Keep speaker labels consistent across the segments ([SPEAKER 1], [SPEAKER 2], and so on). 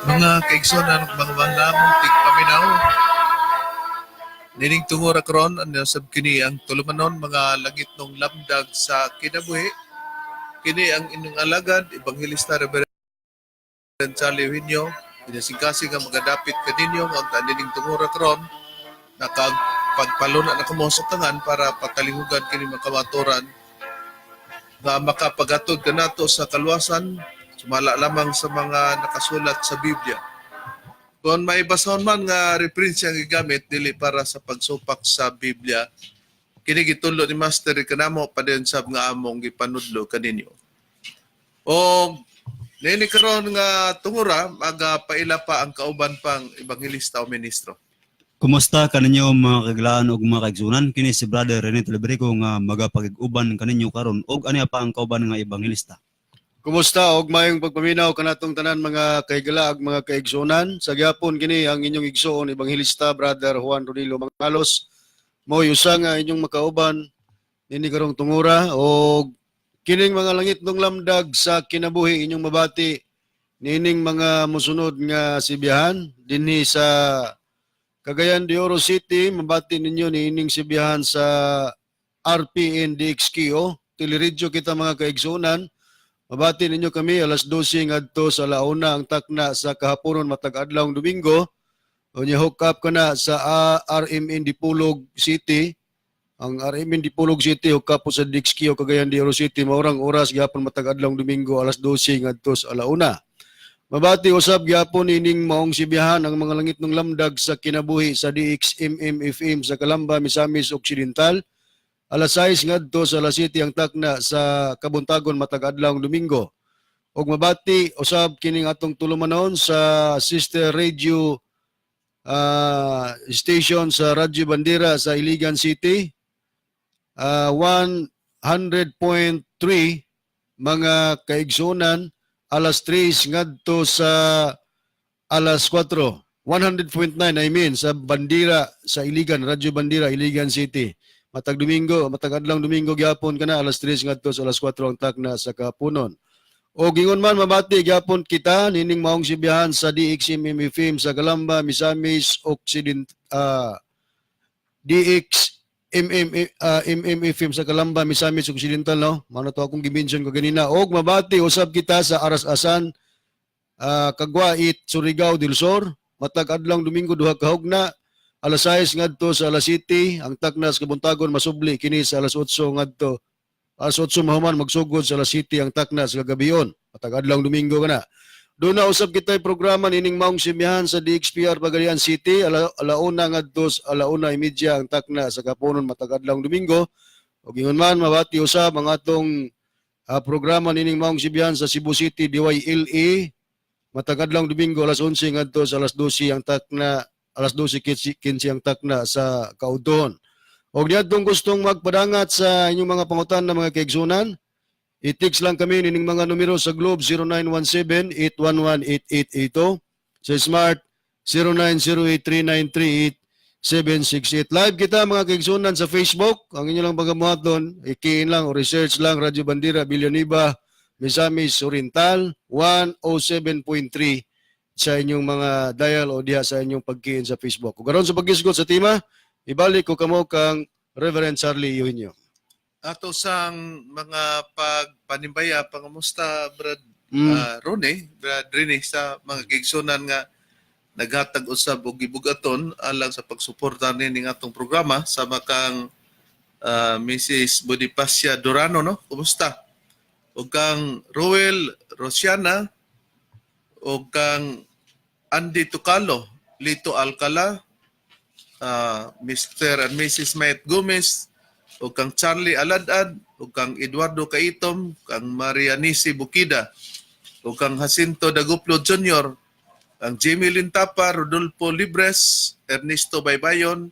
[SPEAKER 1] Mga kaigsonan ug mga lamong tigpaminaw. Nining tungora karon ang nasab kini ang tulumanon mga langit nung lamdag sa kinabuhi. Kini ang inyong alagad, Evangelista Reverend Charlie Eugenio, pinasingkasing ang magadapit kaninyo ang nining tungora karon nakagpagpaluna na kamo sa tangan para patalingugan kini makawatoran na makapagatod kanato sa kaluwasan sumala lamang sa mga nakasulat sa Biblia. Kung may basahon man nga reference ang gigamit dili para sa pagsupak sa Biblia, kini gitudlo ni Master kanamo pa din sab nga among gipanudlo kaninyo. O nini karon nga tungura magapaila pa ang kauban pang ebanghelista o ministro.
[SPEAKER 2] Kumusta kaninyo mga kaglaan ug mga kaigsunan? Kini si Brother Rene Telebrico nga magapakig-uban kaninyo karon og aniya pa ang kauban nga ebanghelista.
[SPEAKER 3] Kumusta og mayong pagpaminaw kanatong tanan mga kaigala ug mga kaigsunan. Sa gyapon kini ang inyong igsoon ebanghelista Brother Juan Rodilo Mangalos. Mo'y usa nga inyong makauban nini karong tungura og kining mga langit ng lamdag sa kinabuhi inyong mabati nining mga mosunod nga sibiyahan dinhi sa Cagayan de Oro City. Mabati ninyo niining sibiyahan sa RPN DXKO. Teleradyo kita mga kaigsunan. Mabati ninyo kami alas 12 ngadto sa launa ang takna sa kahaponon matag adlawng Domingo. Unya hook up ka na sa RMN Dipolog City. Ang RMN Dipolog City hook up po sa DXKO Cagayan de Oro City maurang oras gyapon matag adlawng Domingo alas 12 ngadto sa launa. Mabati usab gyapon ining maong sibiyahan ang mga langit ng lamdag sa kinabuhi sa DXMM-FM sa Calamba, Misamis Occidental. Alas 6 ngadto sa alas 7 ang takna sa Kabuntagon matag adlawng Domingo. Og mabati usab kining atong tulumanon sa sister radio station sa Radyo Bandera sa Iligan City. 100.3 mga kaigsunan alas 3 ngadto sa alas 4. 100.9 I mean sa Bandera sa Iligan, Radyo Bandera, Iligan City. Matag Domingo, matag adlawng Domingo gyapon kana alas 3 ngadto sa alas 4 ang takna sa kapunon. O gingon man mabati gyapon kita nining maong sibiyahan sa DXMM-FM sa Calamba, Misamis DXMM-FM sa Calamba, Misamis Occidental no. Mano to akong gi-mention ko ganina. Og mabati usab kita sa Aras-asan, Kagwait, Surigao del Sur. Matag adlawng Domingo duha ka hugna. Alas 6 ngadto sa alas 7 ang takna sa Kabuntagon masubli kini sa alas 8 ngadto. Alas 8 mahuman magsugod sa alas 7 ang takna sa kagabion. Matag adlawng Domingo kana. Doon na usab kita'y programa nining maong simihan sa DXPR Pagadian City. Alauna ngadto sa alauna-30 ang takna sa kapunon matag adlawng Domingo. Og ingon man mabati usab ang atong programa nining maong simihan sa Cebu City DYLA matag adlawng Domingo alas 11 ngadto sa alas 12 ang takna alas 12:15 ang takna sa Kaudon. Og niadtong gustong magpadangat sa inyong mga pangutan na mga kaigsunan, i-text lang kami nining mga numero sa Globe 0917-811-8882, sa Smart 0908-393-8768. Live kita mga kaigsunan sa Facebook. Ang inyo lang pagamuhat doon, i-key lang o research lang Radyo Bandera, Villanueva, Misamis Oriental 107.3 sa inyong mga dial o diha sa inyong pagkiin sa Facebook. Kung karon sa pag-isgot sa tema, ibalik ko kamo kang Reverend Charlie Eugenio.
[SPEAKER 1] Ato sang mga pagpanimbaya, pangamusta Brad Brad Rene sa mga kaigsunan nga naghatag usab og gibugaton alang sa pagsuporta nining atong programa sa makang Mrs. Bonifacia Durano, no? Kumusta? O kang Roel Rosiana, o kang Andy Tucalo, Lito Alcala, Mr. and Mrs. Mayet Gomez, o kang Charlie Aladad, o kang Eduardo Caitom, kang Marianisi Bukida, o kang Jacinto Daguplo Jr., ang Jimmy Lintapa, Rodolfo Libres, Ernesto Baybayon,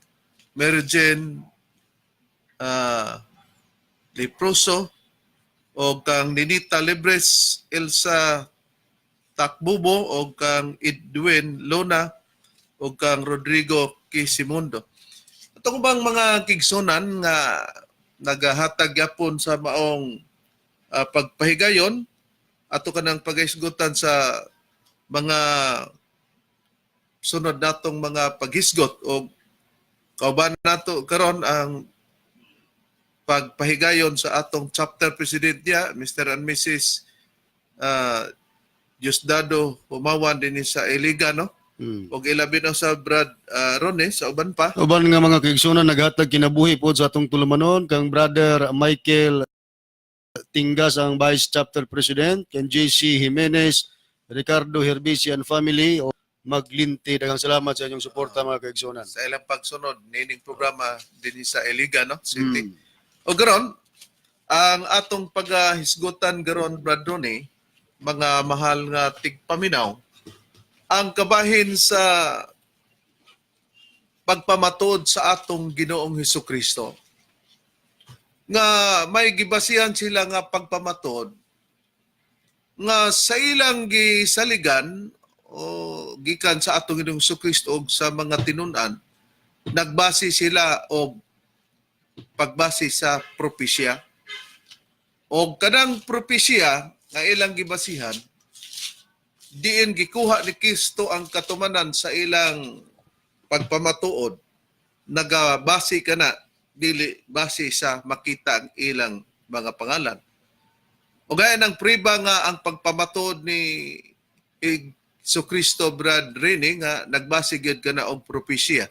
[SPEAKER 1] Mary Jane Leproso, o kang Ninita Libres, Elsa Takbubo, o kang Edwin Lona, o kang Rodrigo Quisimondo. Ito ko bang mga kigsunan nga nagahatag yapon sa maong pagpahigayon ato kanang pagahisgutan sa mga sunod natong mga paghisgot o kauban nato karon ang pagpahigayon sa atong chapter president niya, Mr. and Mrs. Diosdado Humawan din sa Iliga, no? O ilabi na sa Brad Ronnie, sa uban pa.
[SPEAKER 3] Uban nga mga kaigsunan naghatag kinabuhi po sa atong tulumanon kang Brother Michael Tingas ang Vice Chapter President, kang JC Jimenez, Ricardo Herbisi and family, o maglinti. Daghang salamat sa inyong suporta mga kaigsunan.
[SPEAKER 1] Sa ilang pagsunod, nining programa din sa Iliga, no? City. O garon, ang atong paghisgutan garon, Brad Ronnie, mga mahal nga tigpaminaw, ang kabahin sa pagpamatod sa atong Ginoong Hesukristo. Nga may gibasihan sila nga pagpamatod nga sa ilang gisaligan o gikan sa atong Ginoong Hesukristo o sa mga tinunan, nagbase sila o pagbase sa propesya. O kanang propesya nga ilang gibasihan, diin gikuha ni Kristo ang katumanan sa ilang pagpamatuod, nagabase ka na, dili base sa makita ang ilang mga pangalan. O gaya ng priba nga ang pagpamatuod ni Kristo, Brad Rene, nga nagbase gyud ka na og propesya.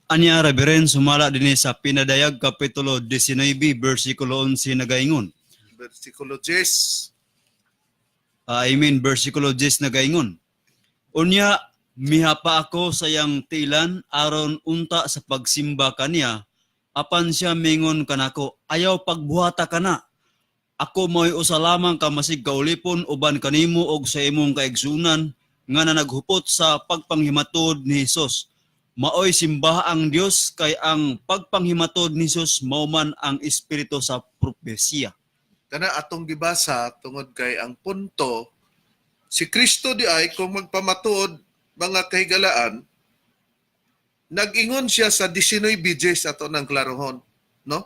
[SPEAKER 2] Anya Reberen sumala din sa Pinadayag Kapitulo 19, versikulo 11 nagaingon.
[SPEAKER 1] Versikulo 10.
[SPEAKER 2] Versikulo 10 nagaingon. Unya, mihapa ako sa iyang tilan aron unta sa pagsimba kaniya, apan siya mingon kanako, ayaw pagbuhata kana. Ako mo'y usa lamang ka masig kaulipon uban kanimo og sa imong kaigsunan nga na naghupot sa pagpanghimatod ni Hesus. Maoy simbaha ang Dios kay ang pagpanghimatod ni Hesus mao man ang espiritu sa propesya.
[SPEAKER 1] Kana atong gibasa tungod kay ang punto, si Kristo di ay kung magpamatuod mga kahigalaan, nag-ingon siya sa 19:10 ato ng klarohon, no?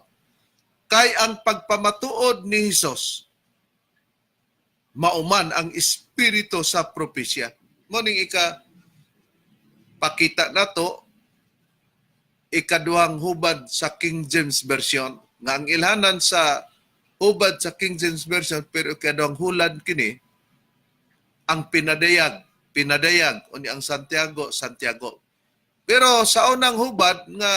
[SPEAKER 1] Kay ang pagpamatuod ni Hesus mauman ang espiritu sa propesya. Moning pakita nato ikaduhang hubad sa King James Version nga ang ilhanan sa hubad sa King James Version pero ikaduhang hulad kini ang pinadayag uni ang Santiago. Pero sa unang hubad nga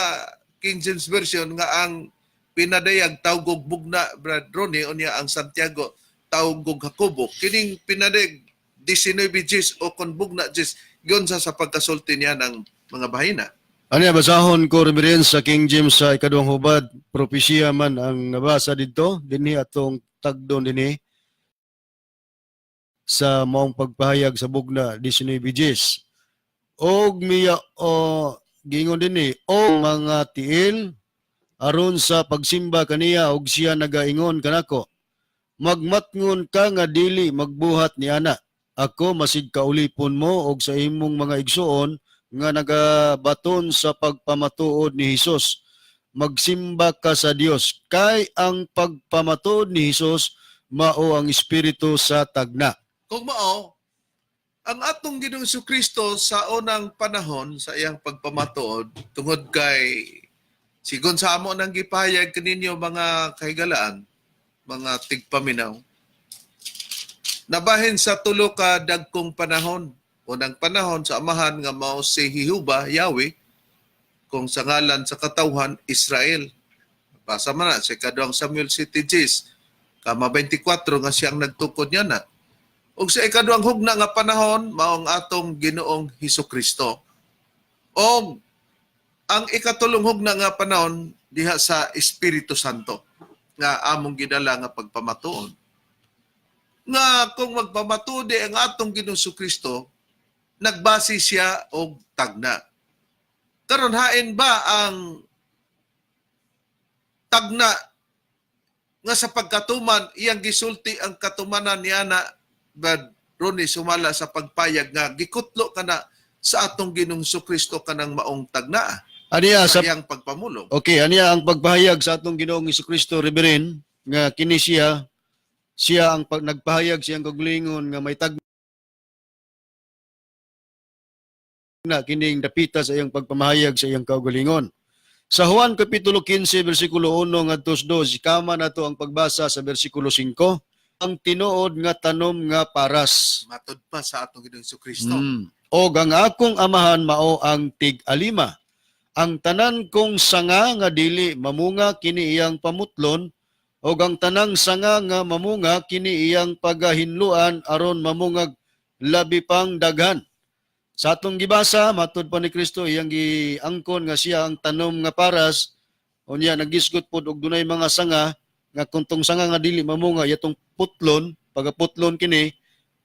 [SPEAKER 1] King James Version nga ang pinadayag tawgog bugna, Brad Ronnie, unya ang Santiago tawgog hakubo. Kining pinadayag 19 o kon bugna 10 giyon sa pagkasulti niya ng mga bahina.
[SPEAKER 3] Ano basahon ko Reverend sa King James sa ikaduhang hubad, propesya man ang nabasa dito, dinhi atong tagdon dinhi sa maong pagpahayag sa bugna 19:10. Og miya o gingon dinhi o mga tiil aron sa pagsimba kaniya og siya nagaingon kanako, magmatngon ka nga dili magbuhat ni ana. Ako masig kaulipon mo og sa imong mga igsuon nga nagabaton sa pagpamatuod ni Hesus. Magsimba ka sa Dios kay ang pagpamatuod ni Hesus mao ang espiritu sa tagna.
[SPEAKER 1] Kung mao, ang atong Ginoong Jesucristo sa unang panahon sa iyang pagpamatuod tungod kay sigon sa amo nang gipahayag kaninyo mga kahigalaan, mga tigpaminaw, nabahin sa tulo ka dagkong panahon. Unang panahon sa amahan nga mao si Jehovah, Yahweh, kung sa ngalan sa katawhan, Israel. Basa man na, sa ikaduhang Samuel City Gis, kama 24 nga siyang nagtukod niya na. Ug sa ikaduhang hugna nga panahon, maong atong Ginoong Hesukristo. O ang ikatulong hugna nga panahon, diha sa Espiritu Santo, nga among gidala nga pagpamatuon. Nga kung magpamatude ang atong Ginoong Hesukristo, nagbase siya og tagna. Karon hain ba ang tagna nga sa pagkatuman iyang gisulti ang katumanan niya na Brad Ronnie sumala sa pagpayag nga gikutlo kana sa atong Ginoong Hesukristo kanang maong tagna
[SPEAKER 3] Aniya
[SPEAKER 1] sa
[SPEAKER 3] sa
[SPEAKER 1] iyang pagpamulong.
[SPEAKER 3] Okay, aniya ang pagpahayag sa atong Ginoong Hesukristo, Reverend, nga kini siya ang nagpahayag siyang kaglingon nga may tagna kining dapita sa iyang pagpamahayag sa iyang kaugalingon. Sa Juan Kapitulo 15, versikulo 1 ngadto 2, kama nato ang pagbasa sa versikulo 5, ang tinuod nga tanom nga paras.
[SPEAKER 1] Matod pa sa atong Ginoong Hesukristo.
[SPEAKER 3] O ang akong amahan mao ang tig-alima. Ang tanan kong sanga nga dili mamunga kini iyang pamutlon, o ang tanang sanga nga mamunga kini iyang pagahinluan aron mamungag labi pang daghan. Sa atong gibasa, matud pa ni Kristo, iyang giangkon nga siya ang tanom nga paras, unya nagisgot pod og dunay mga sanga, nga kuntong sanga nga dili mamunga, yatong putlon, pagaputlon kini,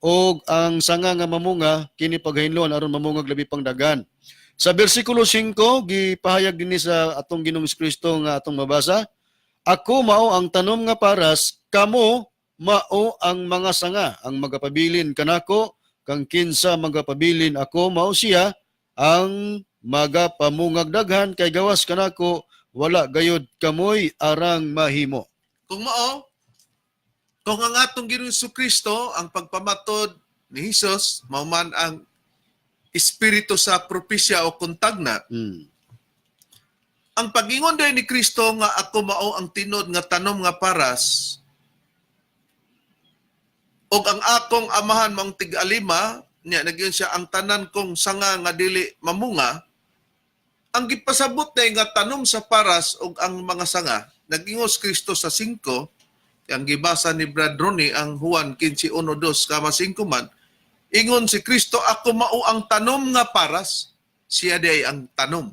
[SPEAKER 3] o ang sanga nga mamunga, kini paghahinluan aron mamungag labi pang daghan. Sa versikulo 5, gipahayag dinhi sa atong Ginoong Kristo nga atong mabasa, ako mao ang tanom nga paras, kamo mao ang mga sanga, ang magapabilin kanako, kang kinsa magapabilin ako mao siya ang magapamungag daghan kay gawas kanako wala gayud kamoy arang mahimo.
[SPEAKER 1] Kung mao, kung ang atong Ginoong Hesukristo ang pagpamatod ni Hesus mao man ang espiritu sa propesya o kuntagna, ang pagingon day ni Kristo nga ako mao ang tinod nga tanom nga paras, og ang akong amahan mong tig-alima, niya nagyon siya ang tanan kong sanga nga dili mamunga, ang gipasabot na nga tanom sa paras og ang mga sanga, nagingos Kristo sa 5, ang gibasa ni Brad Ronnie, ang Juan 15:1-2, kama 5 man, ingon si Kristo, ako mao ang tanom nga paras, siya day ang tanom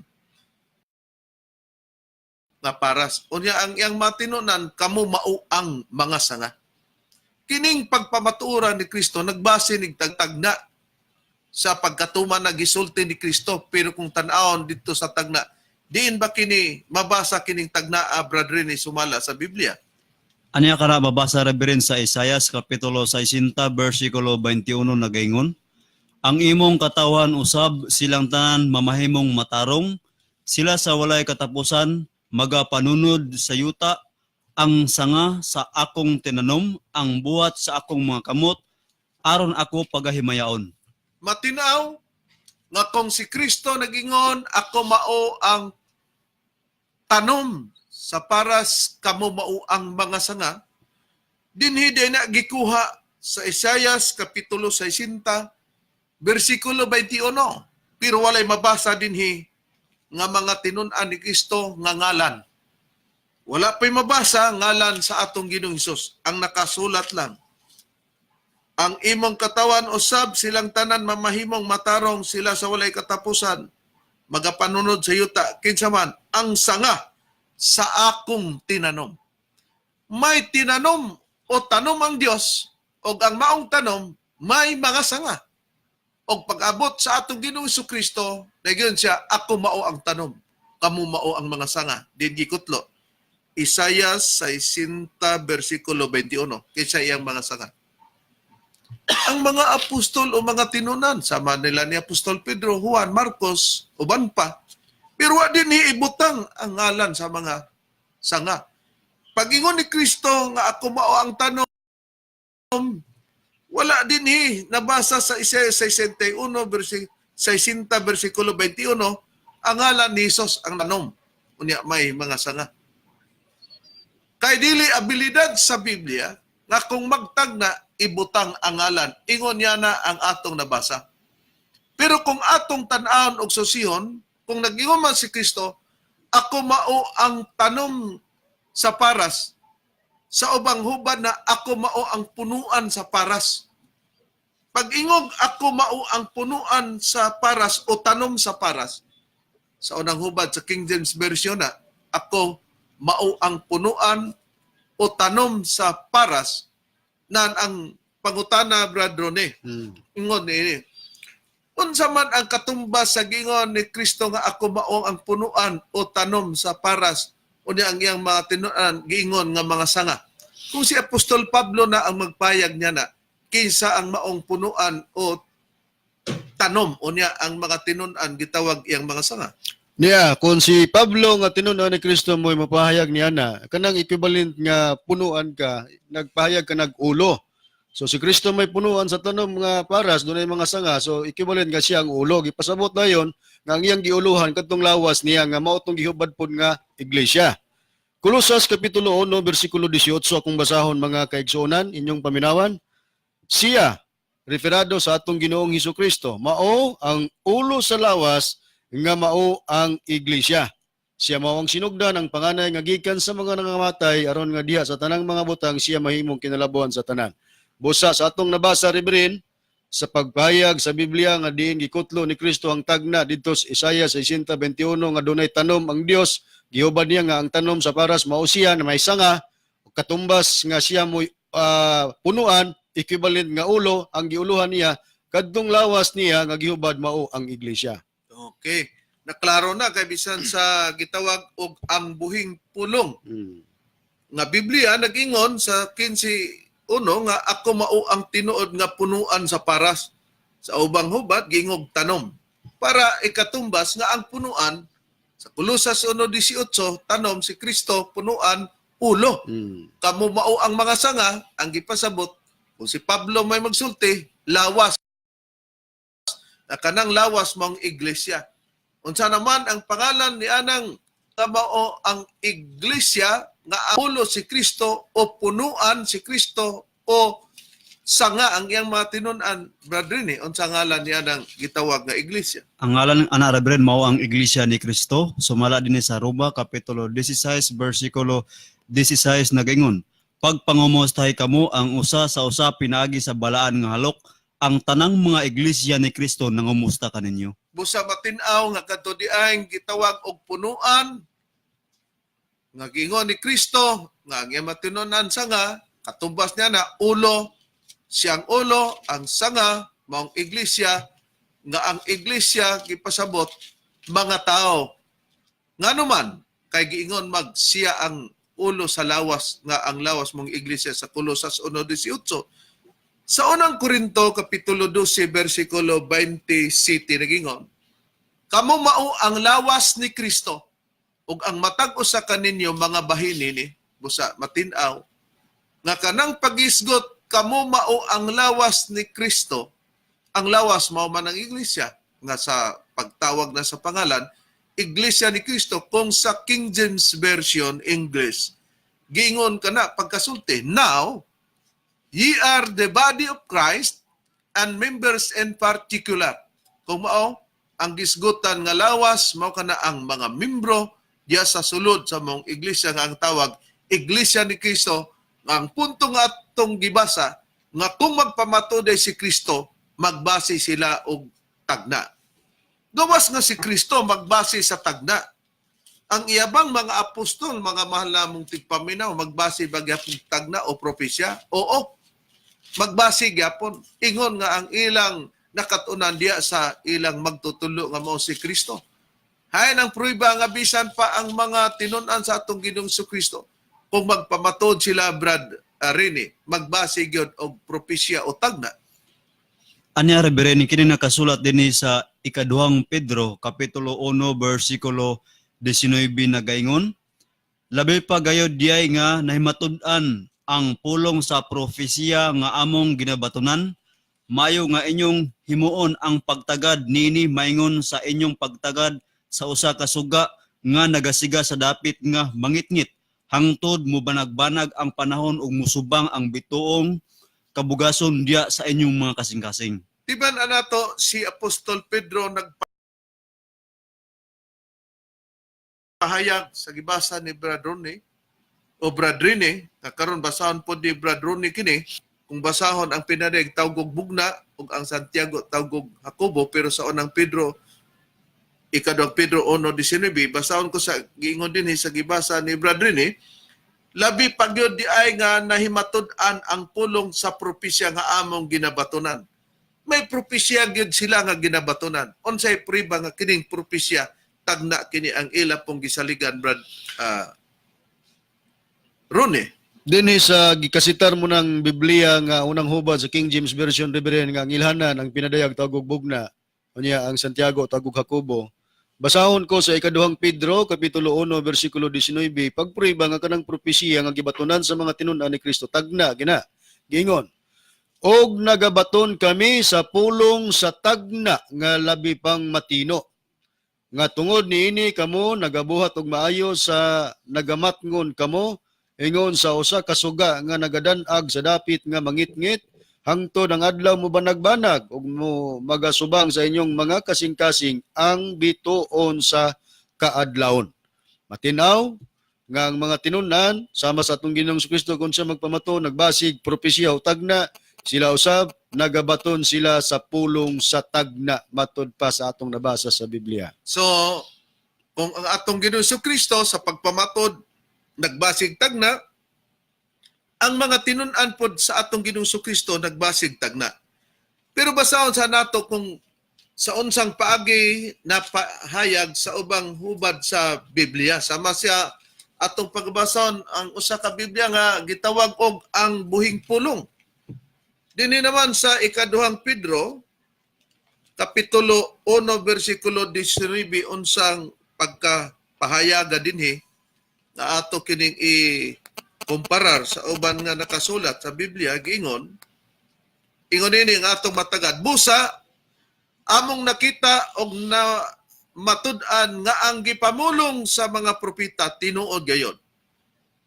[SPEAKER 1] nga paras. Unya ang iyang matinunan, kamo mao ang mga sanga. Kining pagpamatuoran ni Kristo, nagbase nig tagna sa pagkatuman na gisulti ni Kristo. Pero kung tan-awon dito sa tagna, diin ba kini mabasa kining tagna, Brad Rene, sumala sa Biblia?
[SPEAKER 2] Aniya ka na babasa Reverend sa Isaias Kapitulo 60, versikulo 21 nagaingon, ang imong katawan usab silang tanan mamahimong matarong, sila sa walay katapusan, magapanunod sa yuta, ang sanga sa akong tinanom, ang buhat sa akong mga kamot, aron ako pagahimayaon.
[SPEAKER 1] Matinaw nga kung si Kristo nagingon, ako mao ang tanom sa paras, kamo mao ang mga sanga, dinhi day na gikuha sa Isaias Kapitulo 60, versikulo 21. Pero walay mabasa dinhi nga mga tinun-an ni Kristo nga ngalan. Wala pa'y mabasa ngalan sa atong Ginoong Hesus. Ang nakasulat lang, ang imong katawan usab silang tanan mamahimong matarong, sila sa walay katapusan, magapanunod sa yuta, kinsa man ang sanga sa akong tinanom. May tinanom o tanom ang Dios, o ang maong tanom may mga sanga. O pag-abot sa atong Ginoong Hesukristo, nagyon siya, ako mao ang tanom, kamo mao ang mga sanga. Din gikutlo, Isaias 60, versikulo 21, kaysa iyang mga sanga. Ang mga apostol o mga tinunan, sama nila ni Apostol Pedro, Juan, Marcos, uban pa, pero wa din ibutang ang ngalan sa mga sanga. Pag-ingon ni Kristo nga ako mao ang tanom, wala din nabasa sa Isaiah 61, 60, versikulo 21, ang ngalan ni Jesus ang tanom. Unya may mga sanga. Kay dili abilidad sa Biblia nga kung magtagna ibutang ang ngalan, ingon niya na ang atong nabasa. Pero kung atong tan-awon og susihon, kung nag-ingon man si Kristo, ako mao ang tanom sa paras, sa ubang hubad na ako mao ang punuan sa paras. Pag ingog ako mao ang punuan sa paras o tanom sa paras, sa unang hubad sa King James Version na, ako mao ang punuan o tanom sa paras, nan ang pangutana, Brad Ronnie. Ingon ni unsa man ang katumbas sa gingon ni Kristo nga ako mao ang punuan o tanom sa paras, unya ang iyang mga tinuan giingon nga mga sanga. Kung si Apostol Pablo na ang magpayag niya na, kinsa ang maong punuan o tanom, unya ang mga tinuan gitawag iyang mga sanga.
[SPEAKER 3] Niya, kung si Pablo nga tinunan ni Kristo mo'y mapahayag niya na, kanang equivalent nga punuan ka, nagpahayag ka nag-ulo. So si Kristo may punuan sa tanom nga paras, doon ay mga sanga, so equivalent nga siya ang ulo. Ipasabot na yon nga ang iyang giuluhan katong lawas niya nga mao tong gihubad pod nga iglesia. Kolosas Kapitulo 1, versikulo 18, akong basahon mga kaigsuonan, inyong paminawan. Siya, referado sa atong Ginoong Hesukristo, mao ang ulo sa lawas nga mao ang iglesia. Siya mao ang sinugdan ang panganay nga gikan sa mga nangamatay aron nga diha sa tanang mga butang siya mahimong kinalabuan sa tanan. Busa sa atong nabasa riberin sa pagpahayag sa Biblia nga diin gikutlo ni Kristo ang tagna didto sa Isaiah 60:21 nga dunay tanom ang Dios, gihubad niya nga ang tanom sa paras mao siya na may sanga, katumbas nga siya mo punuan, equivalent nga ulo ang giuluhan niya, kadtong lawas niya nga gihubad mao ang iglesia.
[SPEAKER 1] Okay. Naklaro na kay bisan sa gitawag og ang buhing pulong. Nga Biblia nag-ingon sa 15:1 nga ako mao ang tinuod nga punuan sa paras. Sa ubang hubad gingog tanom. Para ikatumbas nga ang punuan sa Kolosas 1:18 tanom si Kristo punuan ulo. Kamo mao ang mga sanga ang gipasabot kung si Pablo may magsulti lawas. Na kanang lawas mong iglesia. Unsa naman ang pangalan ni anang kamao ang iglesia nga ang ulo si Kristo o punuan si Kristo o sanga ang iyang mga tinunan, brother ni, unsa ngalan niya ng gitawag nga iglesia?
[SPEAKER 2] Ang ngalan ana Reverend mao ang iglesia ni Kristo. Sumala dinhi sa Roma kapitulo 16 bersikulo 16 nagaingon, pagpangumustahay kamo ang usa sa usa pinaagi sa balaan nga halok, ang tanang mga iglesia ni Kristo nangumusta kaninyo.
[SPEAKER 1] Busa matin-aw nga kadto diay gitawag og punuan nga gingon ni Kristo nga ang iyang matinunan sanga katumbas niya na ulo, siyang ulo, ang sanga maong iglesia, nga ang iglesia gipasabot mga tao. Ngano man kay giingon mag siya ang ulo sa lawas, nga ang lawas mong iglesia sa Kolosas 1:18. Sa unang Korinto kapitulo 12 bersikulo 27 nagingon, kamo mao ang lawas ni Kristo ug ang matag usa kaninyo mga bahin ni busa matin-aw nga kanang pagisgot kamo mao ang lawas ni Kristo. Ang lawas mao man ang iglesia nga sa pagtawag na sa pangalan Iglesia ni Kristo. Kung sa King James Version English giingon kana pagkasulti, now ye are the body of Christ and members in particular. Kung mao ang gisgutan nga lawas mao kana ang mga membro diya sa sulod sa mong iglesia nga ang tawag Iglesia ni Kristo. Ang punto nga atong gibasa nga kung magpamatuday si Kristo, magbase sila og tagna. Gawas nga si Kristo magbase sa tagna. Ang iyabang mga apostol, mga mahal namong tigpaminaw, magbase ba gyapon tagna o propesya? Oo. Magbase gyapon. Ingon nga ang ilang nakatunan diya sa ilang magtutulo nga mao si Kristo. Hay nang prueba nga bisan pa ang mga tinun-an sa atong Ginoong Kristo. Kung magpamatod sila, Brad Rini, magbase gyud og propesya o tagna.
[SPEAKER 2] Anya Reverend kini nakasulat dinhi sa ikaduhang Pedro kapitulo 1 bersikulo 19 nagaingon, labi pa gayod diay nga nahimatud-an ang pulong sa propesya nga among ginabatunan, mayo nga inyong himuon ang pagtagad nini maingon sa inyong pagtagad sa usa ka suga nga nagasiga sa dapit nga mangitngit, hangtod mo banag-banag ang panahon ug musubang ang bituong kabugason diya sa inyong mga kasing-kasing.
[SPEAKER 1] Tiban anato si Apostol Pedro nagpahayag sa gibasa ni Brad Ronnie o Brad Rene, karon basahon po di Brad Rene kini, kung basahon ang pinadayag tawgog bugna ug ang Santiago tawgog Jacobo, pero sa unang Pedro, ikaduhang Pedro 1:19, basahon ko sa giingon din sa gibasa ni Brad Rene, labi pagyod di ay nga nahimatud-an ang pulong sa propesya nga among ginabatunan. May propesya gyud sila nga ginabatunan. Unsay priba nga kining propesya tagna kini ang ila pong gisaligan, Brad Rone.
[SPEAKER 3] Dinhi sa gikasitar mo ng Biblia nga unang hubad sa King James Version Reverend nga ang ilhanan ang pinadayag tawgog bugna unya ang Santiago tawgog Jacobo. Basahon ko sa ikaduhang Pedro kapitulo 1 bersikulo 19, pagpuriba nga kanang propesiya nga gibatunan sa mga tinun-an ni Kristo tagna gina. Gingon, og nagabaton kami sa pulong sa tagna nga labi pang matino. Nga tungod niini kamo nagabuhat og maayo sa nagamatngon kamo ingon sa usa ka suga nga nagadan-ag sa dapit nga mangitngit hangtod ang adlaw mo banag-banag ug mo magasubang sa inyong mga kasing-kasing ang bituon sa kaadlawon. Matinaw nga ang mga tinunan sama sa atong Ginoong Kristo kung siya magpamato nagbasig propesya o tagna, sila usab nagabaton sila sa pulong sa tagna matud pa sa atong nabasa sa Biblia.
[SPEAKER 1] So, kung ang atong Ginoong Kristo sa pagpamatod nagbasig tagna, ang mga tinun-an pod sa atong Ginoong Kristo nagbasig tagna. Pero basahon sa nato kung sa unsang paagi na pahayag sa ubang hubad sa Biblia. Sama siya atong pagbasahon ang usa ka Biblia nga gitawag og ang buhing pulong. Dinhi naman sa ikaduhang Pedro kapitulo 1 bersikulo 19 unsang pagkapahayaga dinhi na ato kining i-comparar sa uban nga nakasulat sa Biblia, ingon ini ang atong matagad. Busa, among nakita og na matud-an nga ang gipamulong sa mga propeta tinuod gayon.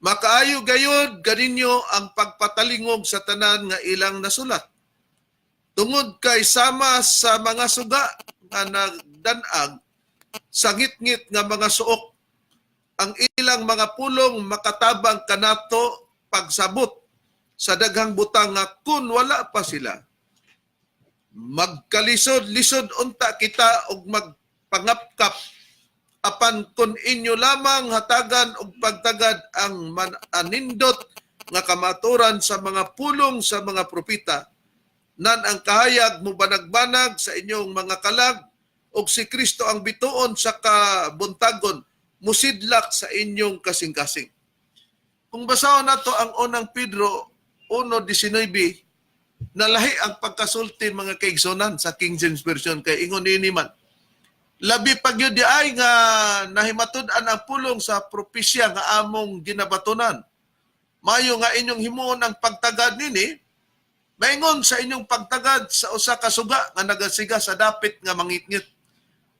[SPEAKER 1] Makaayo gayon ganinyo ang pagpatalingog sa tanan nga ilang nasulat. Tungod kay sama sa mga suga nga nagdanag sa ngit-ngit nga mga suok, ang ilang mga pulong makatabang kanato pagsabot sa daghang butang nga kun wala pa sila. Magkalisod-lisod unta kita og magpangapkap apan kun inyo lamang hatagan og pagtagad ang anindot nga kamaturan sa mga pulong sa mga propeta, nan ang kahayag mo banag-banag sa inyong mga kalag og si Kristo ang bituon sa kabuntagon musidlak sa inyong kasing-kasing. Kung basahon nato ang unang Pedro 1:19, nalahi ang pagkasulti mga kaigsonan sa King James Version kay ingon ini man. Labi pagyud di ay nga nahimatud-an ang pulong sa propesya nga among ginabatunan. Mayo nga inyong himuon ang pagtagad nini, maingon sa inyong pagtagad sa usa ka suga nga nagasiga sa dapit nga mangitngit.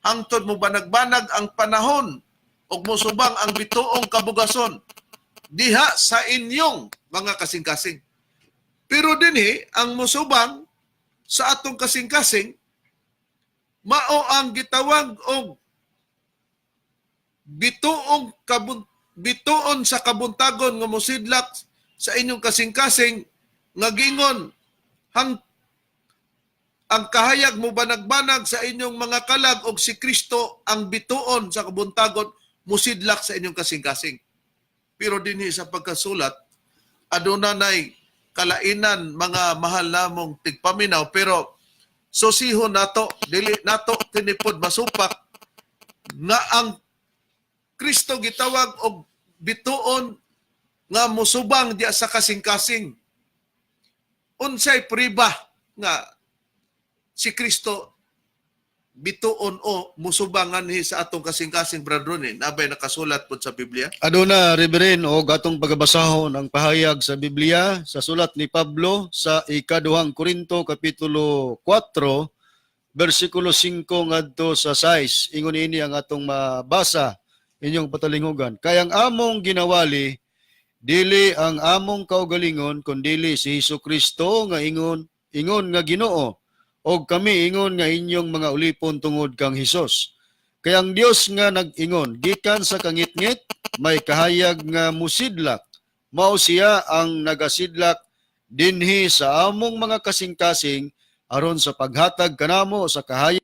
[SPEAKER 1] Hangtod mo banag-banag ang panahon ug mosubang ang bituong kabugason diha sa inyong mga kasing-kasing. Pero dinhi ang mosubang sa atong kasing-kasing mao ang gitawag og bituon sa kabuntagon nga mosidlak sa inyong kasing-kasing nga gingon ang kahayag mo banag-banag sa inyong mga kalag og si Kristo ang bituon sa kabuntagon musidlak sa inyong kasing-kasing. Pero dinhi sa pagkasulat, adunay kalainan mga mahal namong tigpaminaw, pero sosihon nato, dili nato tinipod masupak nga ang Kristo gitawag og bituon nga musubang diya sa kasing-kasing. Unsay priba nga si Kristo bituon o musubangan sa atong kasing-kasing bradron nabay nakasulat po sa Biblia.
[SPEAKER 3] Aduna Reverend og atong pagbasahon ang pahayag sa Biblia sa sulat ni Pablo sa ikaduhang Korinto kapitulo 4 bersikulo 5 ngadto sa 6. Ingon ini ang atong mabasa inyong patalingugan. Kay ang among ginawali dili ang among kaugalingon kundi si Hesukristo nga ingon nga Ginoo, og kami ingon nga inyong mga ulipon tungod kang Hesus. Kaya ang Dios nga nag-ingon gikan sa kangitngit may kahayag nga musidlak mao siya ang nagasidlak dinhi sa among mga kasing-kasing aron sa paghatag kanamo sa kahayag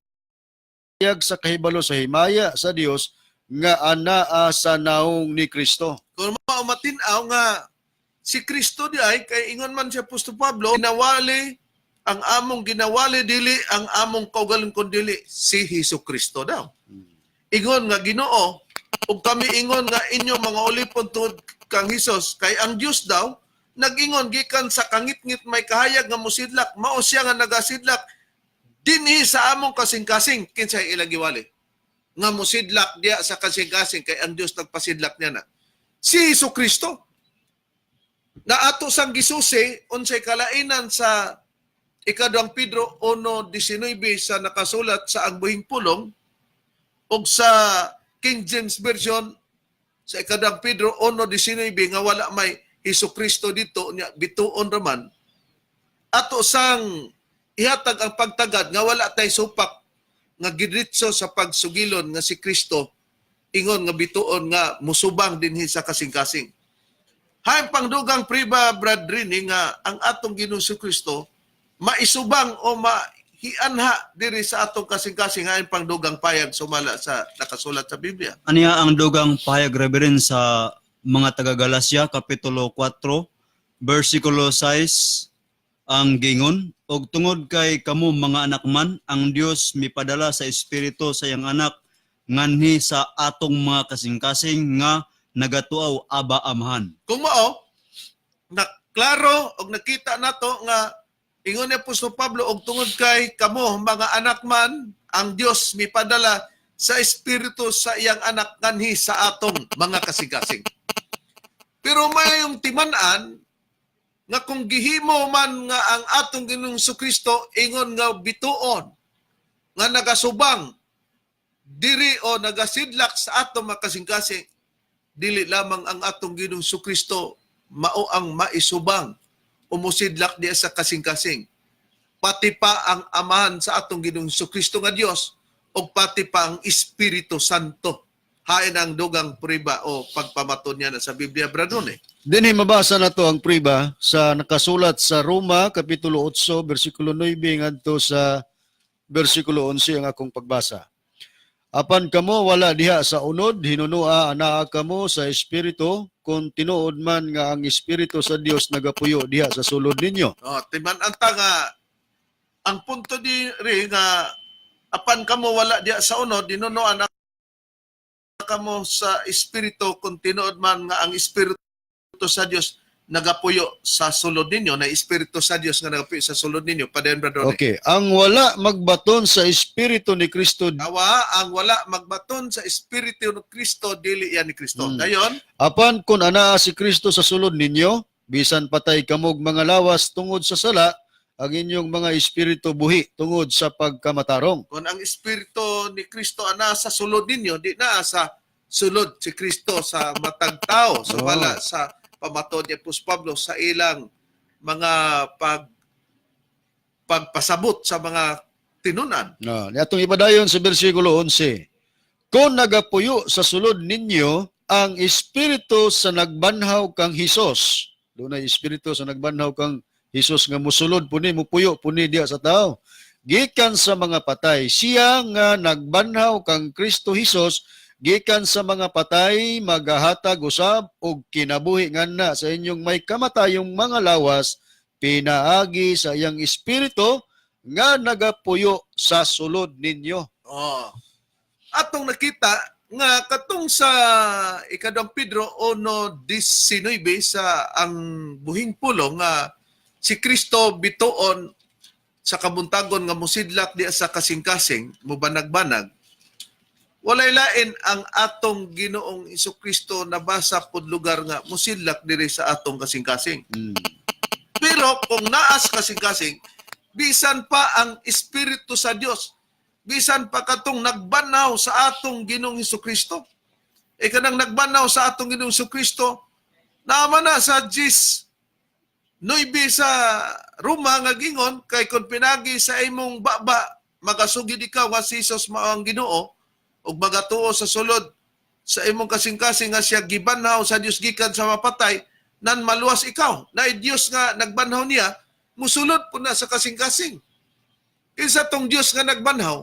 [SPEAKER 3] sa kahibalo sa himaya sa Dios nga anaa sa naong ni Kristo.
[SPEAKER 1] Kung maumatin-aw nga si Kristo di ay, kay ingon man siya Apostol Pablo, ginawali, ang among ginawali dili, ang among kaugaling kundili, si Hesus Kristo daw. Ingon nga Ginoo, ug kami ingon nga inyo mga ulipon tungod kang Hesus, kay ang Dios daw, nag-ingon gikan sa kangit-ngit may kahayag nga mosidlak, mao siya nga nagasidlak, dinhi sa among kasing-kasing, kinsay ilang giwali. Nga mosidlak diya sa kasing-kasing, kay ang Dios nagpasidlak niya na. Si Hesus Kristo. Na ato sang gisusi, unsay kalainan sa ikaduhang Pedro 1:19 sa nakasulat sa ang buhing pulong, o sa King James Version sa ikaduhang Pedro 1:19 nga wala may Hesus Kristo dito, niya bituon raman, ato sang ihatag ang pagtagad nga wala tay supak nga gidiretso sa pagsugilon nga si Kristo, ingon nga bituon nga musubang dinhi sa kasing-kasing. Hayang pangdugang priba, brethren, nga ang atong Ginoong Kristo maisubang o mahianha diri sa atong kasing-kasing hayang pangdugang payag sumala sa nakasulat sa Biblia.
[SPEAKER 2] Aniya ang dugang pahayag, Reverend, sa mga taga-Galasya, Kapitulo 4, versikulo 6, ang gingon, og tungod kay kamo mga anak man, ang Dios mipadala sa Espiritu sa iyang anak, nganhi sa atong mga kasing-kasing nga nagatuaw aba amahan.
[SPEAKER 1] Kung mao, naklaro o nakita nato nga ingon ni Apostol Pablo og tungod kay kamo mga anak man, ang Dios mipadala sa Espiritu sa iyang anak nganhi sa atong mga kasing-kasing. Pero may yung timan-an nga kung gihimo man nga ang atong Ginoong Kristo ingon nga bituon nga nagasubang diri o nagasidlak sa atong mga kasing-kasing, dili lamang ang atong Ginoong Kristo mao ang maisubang umusidlak diya sa kasing-kasing, pati pa ang amahan sa atong Ginoong Kristo nga Dios o pati pa ang Espiritu Santo. Hain ang dugang priba o pagpamaton niya na sa Biblia, bradone.
[SPEAKER 3] Dinhi mabasa nato ang priba sa nakasulat sa Roma Kapitulo 8 versikulo 9 ngadto sa versikulo 11 ang akong pagbasa. Apan kamo wala diha sa unod, hinunua anaa kamo sa Espiritu, kung tinuod man nga ang Espiritu sa Dios nagapuyo diha sa sulod ninyo.
[SPEAKER 1] Timan-anta nga, ang punto di rin nga, apan kamo wala diha sa unod, hinunuan kamo sa Espiritu, kung tinuod man nga ang Espiritu sa Dios nagapuyo sa sulod ninyo, na Espiritu sa Dios nga nagapuyo sa sulod ninyo. Padayon, bradone.
[SPEAKER 3] Okay, ang wala magbaton sa Espiritu ni Kristo,
[SPEAKER 1] Nawa ang wala magbaton sa Espiritu ni Kristo, dili yan ni Kristo. Dayon,
[SPEAKER 3] apan kung anaa si Kristo sa sulod ninyo, bisan patay kamog mga lawas tungod sa sala, ang inyong mga espiritu buhi tungod sa pagkamatarong.
[SPEAKER 1] kung ang Espiritu ni Kristo ana sa sulod ninyo, di na sa sulod si Kristo sa matag tao. So wala sa pamatod ni Apostol Pablo sa ilang mga pagpasabot sa mga tinunan.
[SPEAKER 3] Atong ipadayon sa bersikulo 11. Kung nagapuyo sa sulod ninyo ang espiritu sa nagbanhaw kang Hesus, doon ay espiritu sa nagbanhaw kang Hesus nga musulod puni, mupuyo puni diya sa tao, gikan sa mga patay, siya nga nagbanhaw kang Kristo Hesus, gikan sa mga patay, magahatag usab og kinabuhi nganna sa inyong may kamatayong mga lawas, pinaagi sa iyang espiritu nga nagapuyo sa sulod ninyo.
[SPEAKER 1] Atong nakita nga katong sa ikaduhang Pedro 1:19 sa ang buhing pulong nga si Kristo bituon sa kabuntagon nga mosidlak diya sa kasing-kasing, mubanag-banag. Walay lain ang atong Ginoong Kristo na basa pod lugar nga mosidlak diri sa atong kasing-kasing. Pero kung naas kasing-kasing, bisan pa ang Espiritu sa Dios, bisan pa katong nagbanaw sa atong Ginoong Kristo. Kanang nagbanaw sa atong Ginoong Kristo, naman na sa 10:9 sa Roma nga gingon, kay kung pinagi sa imong baba, magasugid ikaw nga si Jesus mao ang Ginoo, ug magatuo sa sulod sa imong kasing-kasing nga siya gibanhaw sa Dios gikan sa mapatay, nan maluwas ikaw. Na Diyos nga nagbanhaw niya, musulod po na sa kasing-kasing. Kinsa tong Diyos nga nagbanhaw,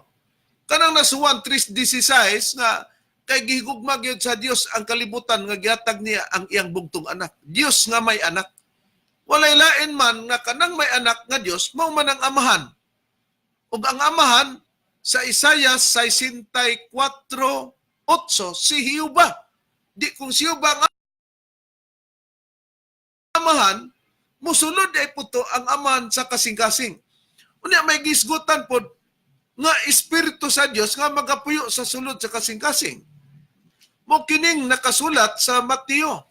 [SPEAKER 1] kanang nasuwan 3:16 nga kay gihigugma gyud sa Dios ang kalibutan nga gihatag niya ang iyang bugtong anak. Dios nga may anak. Walay lain man nga kanang may anak nga Dios mao man ang amahan. Ug ang amahan sa Isaiah 64:8 si Hiuba. Di kung si Hiuba ang amahan, musulod ay puto ang amahan sa kasing-kasing. Unya may gisgutan pod nga Espiritu sa Dios nga magapuyo sa sulod sa kasing-kasing. Mo kining nakasulat sa Mateo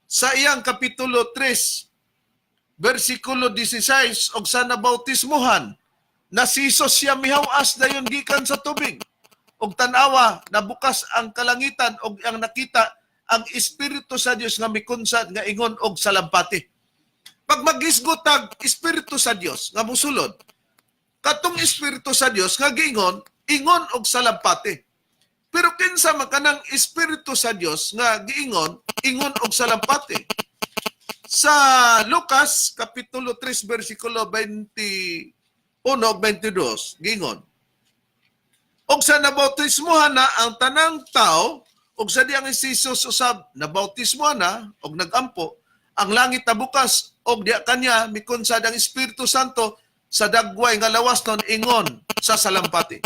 [SPEAKER 1] sa iyang kapitulo 3 versikulo 16 og sa nabautismuhan na si Jesus siya mihawas dayon gikan sa tubig og tan-awa nabukas ang kalangitan og ang nakita ang Espiritu sa Dios nga mikunsad nga ingon og salampati. Pag magisgotag Espiritu sa Dios nga musulod, katong Espiritu sa Dios nga giingon, ingon og salampati. Pero kinsa man kanang Espiritu sa Dios nga giingon, ingon og salampati. Sa Lucas kapitulo 3 bersikulo 21-22 giingon, og sa nabautismuhan na ang tanang tao, og sa diyang si Jesus usab nabautismuhan na og nagampo, ang langit nabukas og diya kanya mikunsad ang Espiritu Santo sa dagway nga lawasnon ingon sa salampati.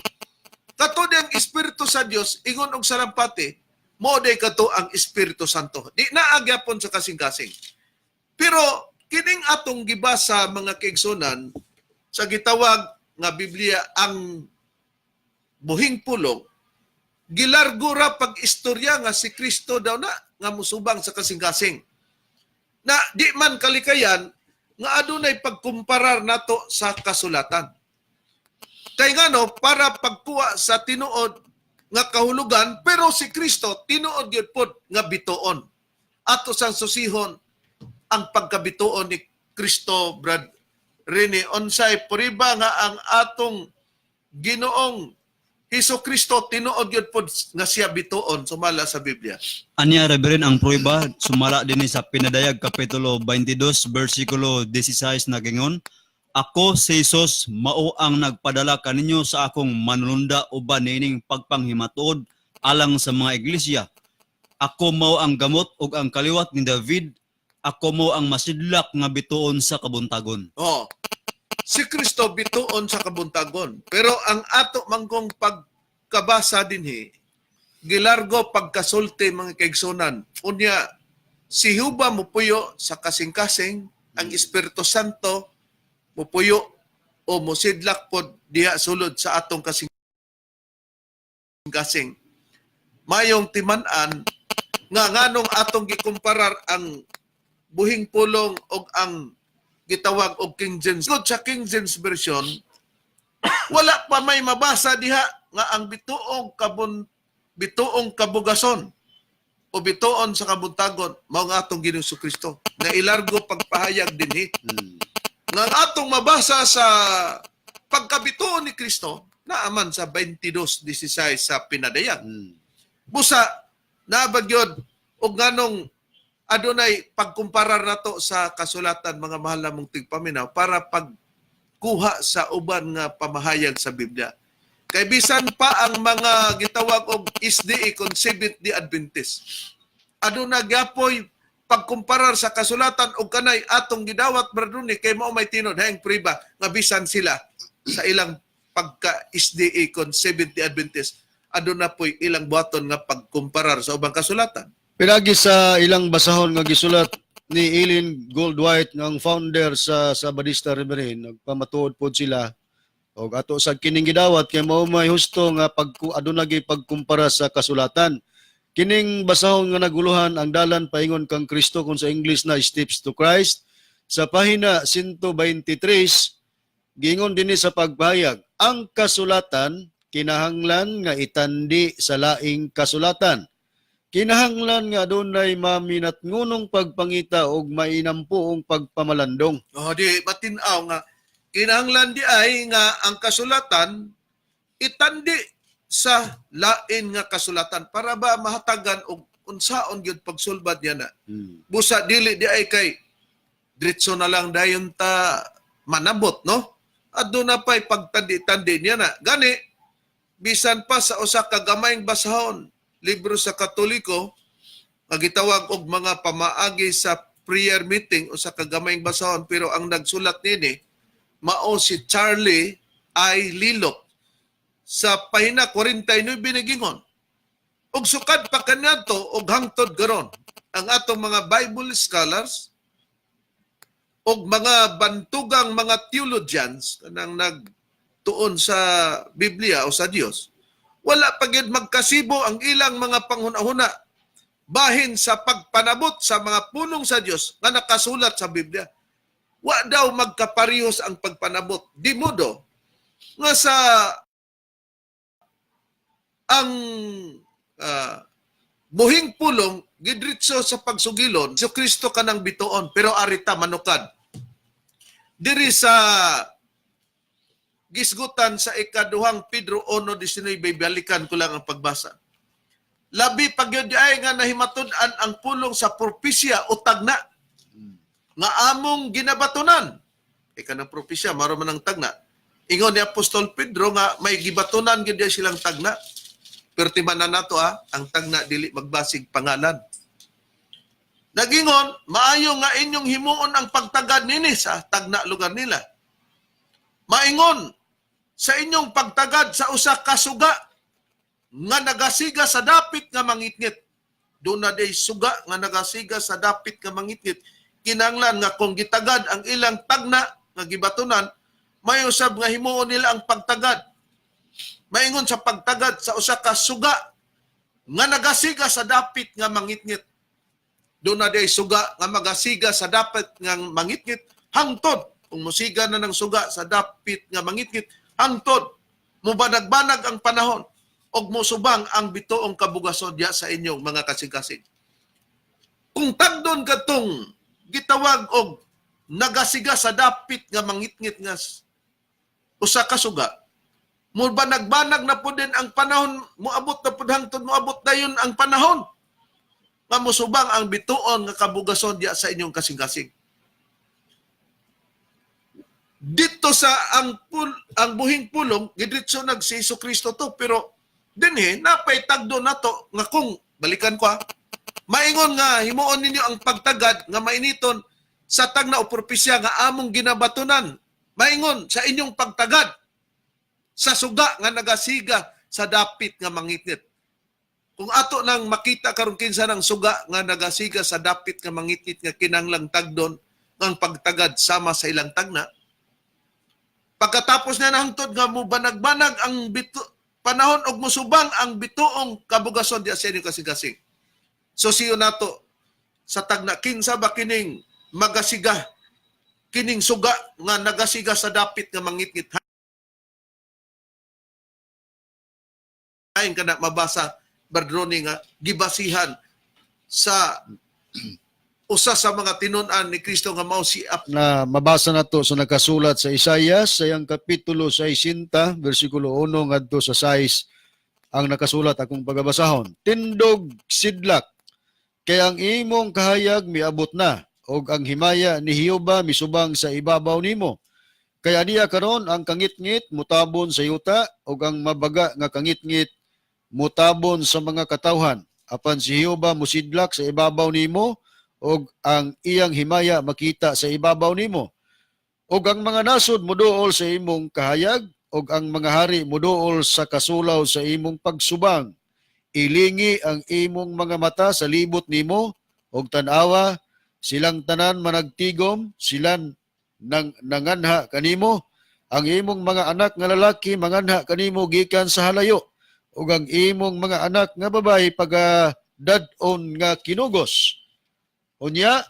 [SPEAKER 1] Kato ang Espiritu sa Dios ingon og salampati, mo day kato ang Espiritu Santo. Di na agyapon sa kasing-kasing. Pero kining atong gibasa mga kaigsunan sa gitawag nga Biblia ang buhing pulong, gilargo ra pag-istorya nga si Kristo daw na nga musubang sa kasing-kasing. Na di man kalikayan nga adunay pagkumparar nato sa kasulatan. Kay ngano para pagkuha sa tinuod nga kahulugan, pero si Kristo tinuod gyud pod nga bituon. Ato sang susihon ang pagkabituon ni Kristo, Brad Rene, unsay puriba nga ang atong Ginoong Hesus Kristo tinuod gyud pod nga siya bituon sumala sa Biblia.
[SPEAKER 2] Anya Reverend ang prueba sumala dinhi sa Pinadayag kapitulo 22 bersikulo 16 nagingon, ako si Jesus mao ang nagpadala kaninyo sa akong manulunda uban nining pagpanghimatuod alang sa mga iglesia. Ako mao ang gamot ug ang kaliwat ni David. Ako mo ang masidlak nga bituon sa kabuntagon.
[SPEAKER 1] Oh. Si Kristo bituon sa kabuntagon. Pero ang ato mangkong pagkabasa dinhi, gilargo pagkasulti mga kaigsunan. Unya, si Hiuba mupuyo sa kasing-kasing, ang Espiritu Santo mupuyo o musidlak pod diha sulod sa atong kasing-kasing. Mayong timan-an nga nganong atong gikumparar ang buhing pulong og ang gitawag og King James. Good sa King James version, wala pa may mabasa diha nga ang bituong kabugason o bituon sa kabuntagon mao nga atong Ginoong Kristo na ilargo pagpahayag dinhi. Nga ang atong mabasa sa pagkabituon ni Kristo naaman sa 22:16 sa Pinadayag. Busa nabagyod og nganong adunay pagkumparar nato sa kasulatan mga mahal namong tigpaminaw para pagkuha sa uban nga pamahayag sa Biblia. Kay bisan pa ang mga gitawag og SDA kon Seventh-day Adventist, aduna gyapoy pagkumparar sa kasulatan og kanay atong gidawat braduni kay mao may tinod hayang priba nga bisan sila sa ilang pagka SDA kon Seventh-day Adventist, aduna poy ilang buhaton nga pagkumparar sa ubang kasulatan.
[SPEAKER 3] Pinagi sa ilang basahon nga gisulat ni Ellen Goldwhite nga ang founder sa Badista Reverend, nagpamatuod pod sila og ato sa kining gidawat kay mao may husto nga aduna gyud pagkumpara sa kasulatan. Kining basahon nga naguluhan ang dalan paingon kang Kristo kung sa English na Steps to Christ sa pahina 123 giingon dinhi sa pagpahayag, ang kasulatan kinahanglan nga itandi sa laing kasulatan. Kinahanglan nga adunay maminat ngunong pagpangita og mainampuong pagpamalandong.
[SPEAKER 1] Di matinaw nga kinahanglan di ay nga ang kasulatan itandi sa lain nga kasulatan para ba mahatagan og unsaon gyud pagsulbad niya na.
[SPEAKER 3] Hmm.
[SPEAKER 1] Busa dili di ay kay diretso na lang dayon ta manabot, no? At doon na pa'y pagtandi-tandi niya na. Gani, bisan pa sa usa ka gamayng basahon, libro sa Katoliko, nga gitawag og mga pamaagi sa prayer meeting o sa kagamay basahon, pero ang nagsulat nini mao si Charlie I. Lilok sa pahina 49 binigingon. Og sukad pa kaniadto og hangtod karon ang atong mga Bible scholars og mga bantugang mga theologians kanang nagtuon sa Biblia o sa Dios, wala pa gyud magkasibo ang ilang mga panghunahuna bahin sa pagpanabot sa mga pulong sa Dios nga nakasulat sa Biblia. Wa daw magkaparehos ang pagpanabot. Di modo nga sa ang buhing pulong gidritso sa pagsugilon, so Kristo kanang bituon, pero arita manukad. Diri sa gisgutan sa ikaduhang Pedro 1:19, balikan ko lang ang pagbasa. Labi pagyud ay nga nahimatud-an ang pulong sa propesya o tagna nga among ginabatunan. Ika ng propesya, maro man ang tagna. Ingon ni Apostol Pedro nga may gibatunan gyud silang tagna. Pero timanan nato ang tagna dili magbasig pangalan. Nagingon, maayo nga inyong himuon ang pagtagad nini sa tagna lugar nila. Maingon sa inyong pagtagad sa usa ka suga nga nagasiga sa dapit nga mangitngit. Doon na day suga nga nagasiga sa dapit nga mangitngit. Kinanglan nga kung gitagad ang ilang tagna nga gibatunan, may usab nga himuon nila ang pagtagad. Maingon sa pagtagad sa usa ka suga nga nagasiga sa dapit nga mangitngit. Doon na day suga nga magasiga sa dapit nga mangitngit hangtod. Kung musiga na ng suga sa dapit nga mangitngit hangtod, mubanag-banag ang panahon og musubang ang bituong kabugason diya sa inyong mga kasing-kasing. Kung tagdon katong gitawag og nagasiga sa dapit nga mangitngit nga usa ka suga, mubanag-banag na po din ang panahon, muabot na po hangtod muabot dayon ang panahon nga musubang ang bituon nga kabugason diya sa inyong kasing-kasing. Dito sa ang buhing pulong gidritso nag si Kristo to, pero dinhi napay tagdo nato nga kung balikan ko maingon nga himuon ninyo ang pagtagad nga mainiton sa tagna o propesya nga among ginabatunan. Maingon sa inyong pagtagad sa suga nga nagasiga sa dapit nga mangitngit. Kung ato nang makita karon kinsa ng suga nga nagasiga sa dapit nga mangitngit nga kinanglang tagdon ng pagtagad sama sa ilang tagna, pagkatapos na hangtod nga mo banag-banag ang panahon og musubang ang bituong kabugason diya sa inyong kasing-kasing. So siyo nato sa tagna kinsa ba kining magasiga kining suga nga nagasiga sa dapit nga mangitngit. Ayon kana mabasa Bardroni nga gibasihan sa usa sa mga tinun-an ni Kristo nga mao si
[SPEAKER 3] Na mabasa nato sa nakasulat sa Isaias sa iyang kapitulo 60 bersikulo 1 ngadto sa 6 ang nakasulat akong pagabasahon. Tindog sidlak kay ang imong kahayag miabot na og ang himaya ni Jehova misubang sa ibabaw nimo. Kay aniya karon ang kangitngit mutabon sa yuta og ang mabaga nga kangitngit mutabon sa mga katawhan. Apan si Jehova musidlak sa ibabaw nimo og ang iyang himaya makita sa ibabaw nimo. Og ang mga nasod moduol sa imong kahayag og ang mga hari moduol sa kasulaw sa imong pagsubang. Ilingi ang imong mga mata sa libot nimo og tan-awa silang tanan managtigom, silang nanganha kanimo. Ang imong mga anak nga lalaki manganha kanimo gikan sa halayo ug ang imong mga anak nga babayi pagadad-on nga kinugos. Unya,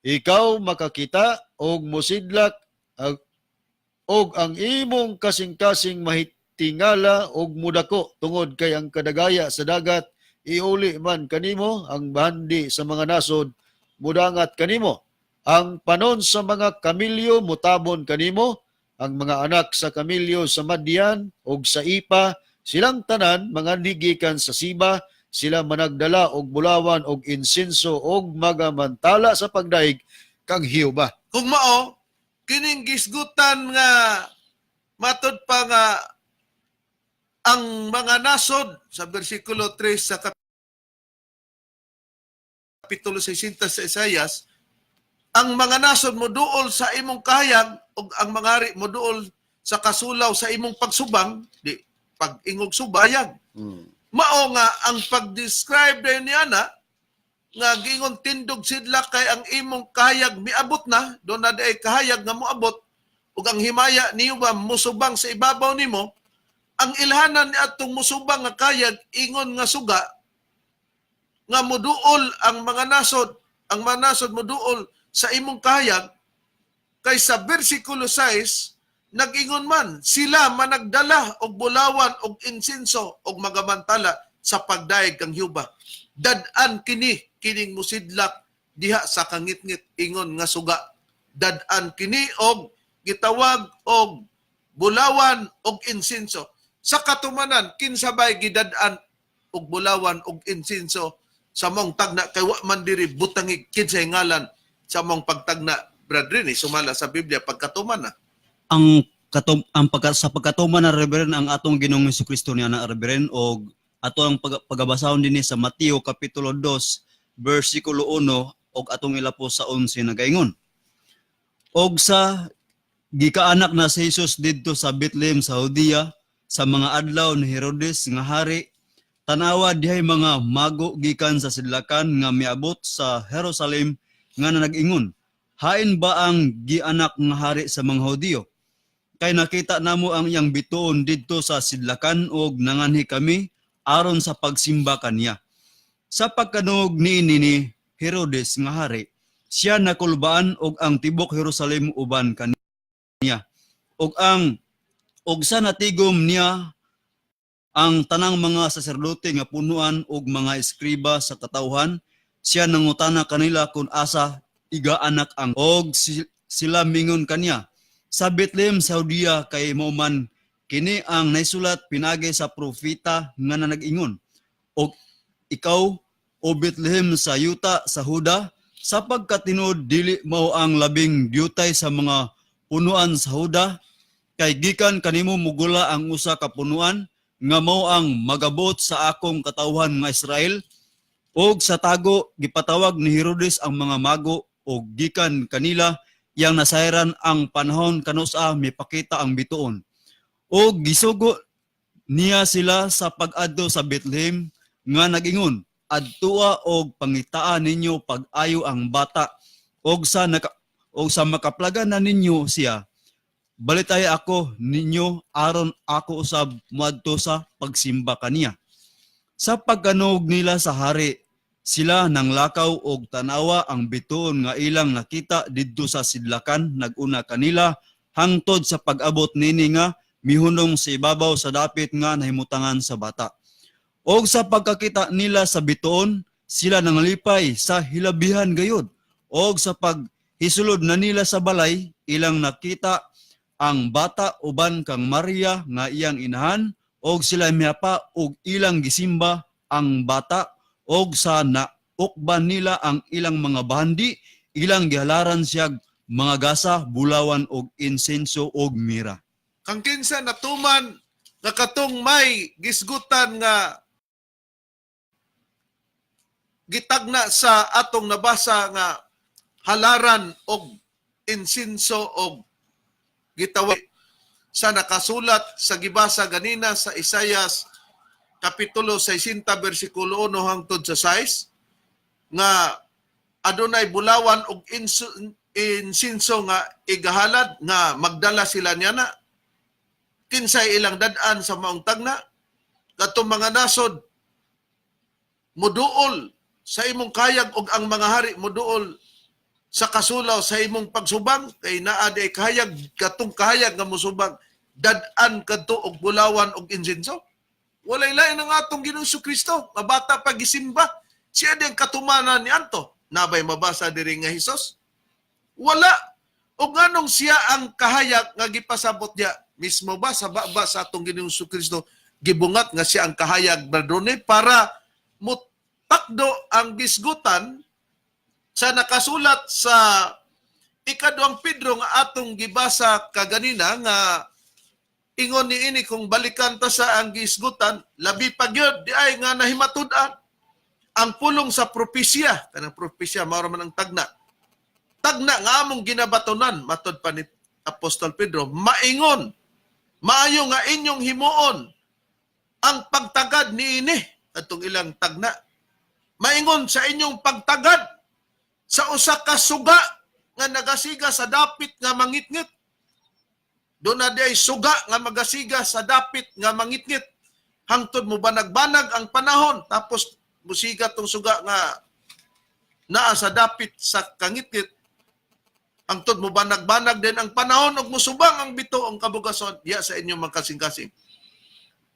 [SPEAKER 3] ikaw makakita og mosidlak og ang imong kasing-kasing mahitingala og mudako tungod kay ang kadagaya sa dagat iuli man kanimo, ang bahandi sa mga nasod mudangat kanimo. Ang panon sa mga kamilyo mutabon kanimo, ang mga anak sa kamilyo sa Madian og sa Ipa silang tanan mga nigikan sa Siba, sila managdala og bulawan og insenso og magamantala sa pagdaig kang Hiuba.
[SPEAKER 1] Kung mao, kining gisgutan nga matod pa nga ang mga nasod sa bersikulo 3 sa kapitulo 60 sa Isayas, ang mga nasod mo duol sa imong kahayag ug ang mga hari mo duol sa kasulaw sa imong pagsubang, di pag-ingog subayag. Mao nga ang pag-describe din niya na nga gingon tindog sidla kay ang imong kahayag miabot na, do na day kahayag nga moabot ug ang himaya niyo ba musubang sa ibabaw nimo, ang ilhanan ni atong musubang nga kahayag ingon nga suga nga moduol ang mga nasod moduol sa imong kahayag kay sa bersikulo 6 nag-ingon man sila managdala og bulawan og insenso og magamantala sa pagdaig kang Hiuba. Dad-an kining musidlak diha sa kangitngit ingon nga suga. Dad-an kini og gitawag og bulawan og insenso. Sa katumanan kinsabay gidad-an og bulawan og insenso sa mong tagna kay wa man diri butangig kinsay ngalan sa mong pagtagna, brethren, sumala sa Biblia pagkatuman na.
[SPEAKER 2] Sa pagkatuman na Reverend ang atong Ginoong Jesucristo niya na Reverend og ato ang pagabasahon dinhi sa Mateo kapitulo 2 bersikulo 1 og atong ilapo sa 11 nagaingon. Og sa gikaanak na si Jesus didto sa Bethlehem sa Judea sa mga adlaw ni Herodes nga hari, tanawa dihay mga mago gikan sa sidlakan nga miabot sa Jerusalem nga nag-ingon, hain ba ang gianak nga hari sa mga Hudiyo? Kay nakita namo ang iyang bituon didto sa sidlakan og nanganhi kami aron sa pagsimba kaniya. Sa pagkanog ni Herodes nga hari, siya nakulbaan og ang tibok Jerusalem uban kaniya. Og sa natigom niya ang tanang mga saserdote nga punuan og mga eskriba sa katawhan, siya nangutana kanila kung asa igaanak ang og sila mingon kaniya. Sa Bethlehem sa Judea kay mao man kini ang naisulat pinagi sa propeta nga nag-ingon. Og ikaw o Bethlehem sa yuta sa Huda, sapagkat tinuod dili mao ang labing diutay sa mga punuan sa Huda, kay gikan kanimo mugula ang usa ka punuan nga mao ang magabot sa akong katawhan nga Israel. Og sa tago gipatawag ni Herodes ang mga mago og gikan kanila yang nasayran ang panahon kanusa mipakita ang bituon. O gisugo niya sila sa pag-adto sa Bethlehem nga nag-ingon, adtua og pangitaan ninyo pag-ayo ang bata og sa makaplagan na ninyo siya. Balitay ako ninyo aron ako usab moadto sa pagsimba kaniya. Sa pagkanog nila sa hari, sila nang lakaw og tanawa ang bituon nga ilang nakita didto sa sidlakan, naguna kanila hangtod sa pag-abot nini nga mihunong sa ibabaw sa dapit nga nahimutangan sa bata. Og sa pagkakita nila sa bituon, sila nanglipay sa hilabihan gayud. Og sa paghisulod na nila sa balay, ilang nakita ang bata uban kang Maria nga iyang inahan, og sila miyapa og ilang gisimba ang bata. Og sa naukban nila ang ilang mga bandi, ilang gihalaran siya mga gasa, bulawan og insenso og mira.
[SPEAKER 1] Kang kinsa natuman nga katong may gisgutan nga gitagna sa atong nabasa nga halaran og insenso og gitawag sa nakasulat sa gibasa ganina sa Isayas kapitulo 60 bersikulo 1 hangtod sa 6 nga adunay bulawan og insenso nga igahalad nga magdala sila niya na kinsay ilang dad-an sa maong tagna katong mga nasod moduol sa imong kayag og ang mga hari moduol sa kasulaw sa imong pagsubang kay naa di kahayag katong kahayag nga musubang dad-an kadto og bulawan og insenso. Walay lain ang atong Ginoong Jesucristo nga bata pagisimba. Siya din katumanan ni Anto. Nabay mabasa diri nga Hesus? Wala. O nganong siya ang kahayag nga gipasabot niya? Mismo ba sa baba sa atong Ginoong Jesucristo gibungat nga siya ang kahayag bradone para mutakdo ang gisgutan sa nakasulat sa ikaduang Pedro nga atong gibasa kaganina nga ingon niini kung balikan ta sa ang gisgutan, labi pa gyud di ay nga nahimatud-an ang pulong sa propesya, kanang propesya mao man ang tagna. Tagna nga among ginabatonan matud pa ni Apostol Pedro, maingon, maayo nga inyong himuon ang pagtagad niini atong ilang tagna. Maingon sa inyong pagtagad sa usa ka suga nga nagasiga sa dapit nga mangitngit. Doon na di ay suga nga magasiga sa dapit nga mangitngit. Hangtod mo banag-banag ang panahon tapos musiga tong suga nga naa sa dapit sa kangitngit. Hangtod mo banag-banag din ang panahon ug musubang ang bito ang kabugason diya sa inyong magkasing-kasing.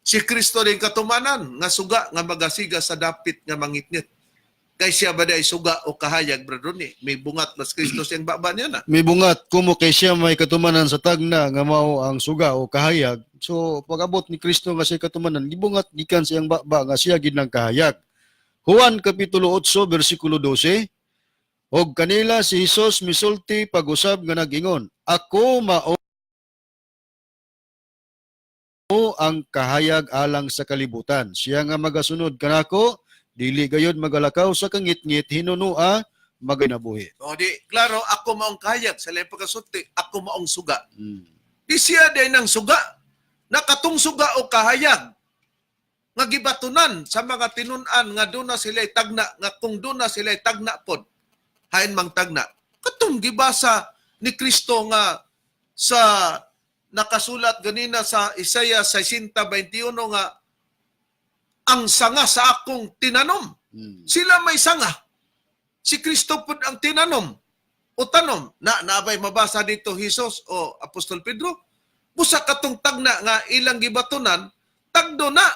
[SPEAKER 1] Si Kristo din katumanan nga suga nga magasiga sa dapit nga mangitngit. Kay siya ba ay suga o kahayag, Brother Ronnie? May bungat mas Kristo siyang baba niya na.
[SPEAKER 3] May bungat kumo kay siya may katumanan sa tagna nga mao ang suga o kahayag. So pag-abot ni Kristo nga siya katumanan, gibungat gikan siyang baba nga siya gid nang kahayag. Juan kapitulo 8 bersikulo 12. Og kanila si Hesus misulti pag-usab nga nagingon, ako mao ang kahayag alang sa kalibutan. Siya nga magasunod kanako, dili gayud magalakaw sa kangitngit hinunua maginabuhi.
[SPEAKER 1] O di, klaro, ako maong kahayag. Sa laing pagkasulti, ako maong suga. Di siya din ang suga. Nakatong suga o kahayag. Nga gibatunan sa mga tinunan nga doon na sila'y tagna, nga kung doon na sila'y tagna pod, hain mang tagna. Katong gibasa ni Kristo nga sa nakasulat ganina sa Isaiah 60:21 nga ang sanga sa akong tinanom. Sila may sanga. Si Kristo pod ang tinanom. O tanom, naabay mabasa dito Hesus o Apostol Pedro? Busa katong tagna nga ilang gibatunan, tagdo na.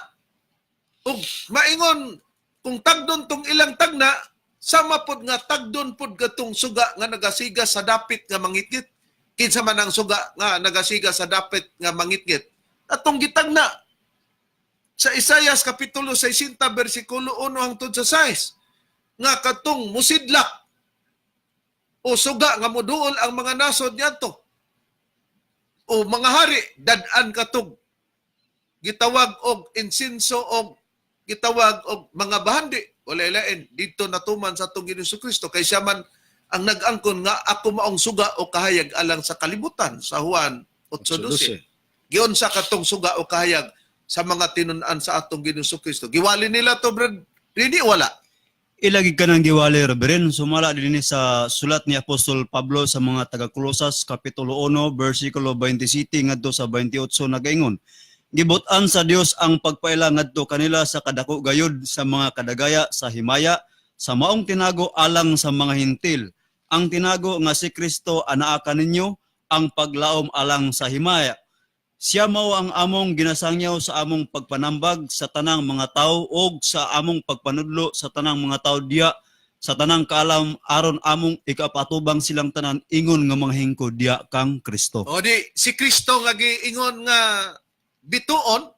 [SPEAKER 1] O maingon, kung tagdon tong ilang tagna, sama pod nga tagdon pod gatong suga nga nagasiga sa dapit nga mangitngit. Kinsa man ang suga nga nagasiga sa dapit nga mangitngit. Atong gitagna sa Isaiah kapitulo 60 bersikulo 1 hangtod sa 6 nga katong musidlak o suga nga moduol ang mga nasod niadto o mga hari dad-an katong gitawag og insinso og gitawag og mga bahandi wala lain dito natuman sa atong Ginoong Kristo kay siya man ang nag-angkon nga ako maong suga o kahayag alang sa kalibutan sa Juan 8:12. Giyon sa katong suga o kahayag sa mga tinun-an sa atong Ginoong Kristo. Giwali nila to, Brad. Rini, wala.
[SPEAKER 2] Ilagi ka ng giwali, Reverend. Sumala din sa sulat ni Apostol Pablo sa mga taga-Kolosas, Kapitulo 1, versikulo 27 ngadto sa 28 nagaingon. Gibutan sa Dios ang pagpaila ngadto kanila sa kadako gayud sa mga kadagaya sa himaya, sa maong tinago alang sa mga hintil. Ang tinago nga si Kristo anaa kaninyo, ang paglaom alang sa himaya. Siya mao ang among ginasangyaw sa among pagpanambag sa tanang mga tao og sa among pagpanudlo sa tanang mga tao diya sa tanang kaalam aron among ikapatubang silang tanan ingon nga mga hingko diya kang Kristo.
[SPEAKER 1] O di, si Kristo nga giingon nga bituon,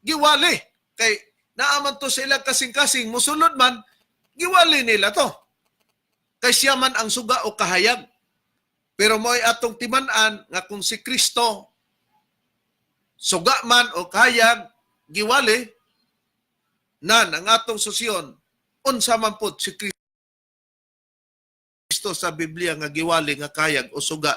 [SPEAKER 1] giwali. Kay naaman to sa ilang kasing-kasing, musulod man, giwali nila to. Kay siya man ang suga o kahayag. Pero mo'y atong timan-an nga kung si Kristo suga man o kahayag, giwali, nan ang atong susyon, unsa man pod si Kristo sa Biblia nga giwali nga kahayag o suga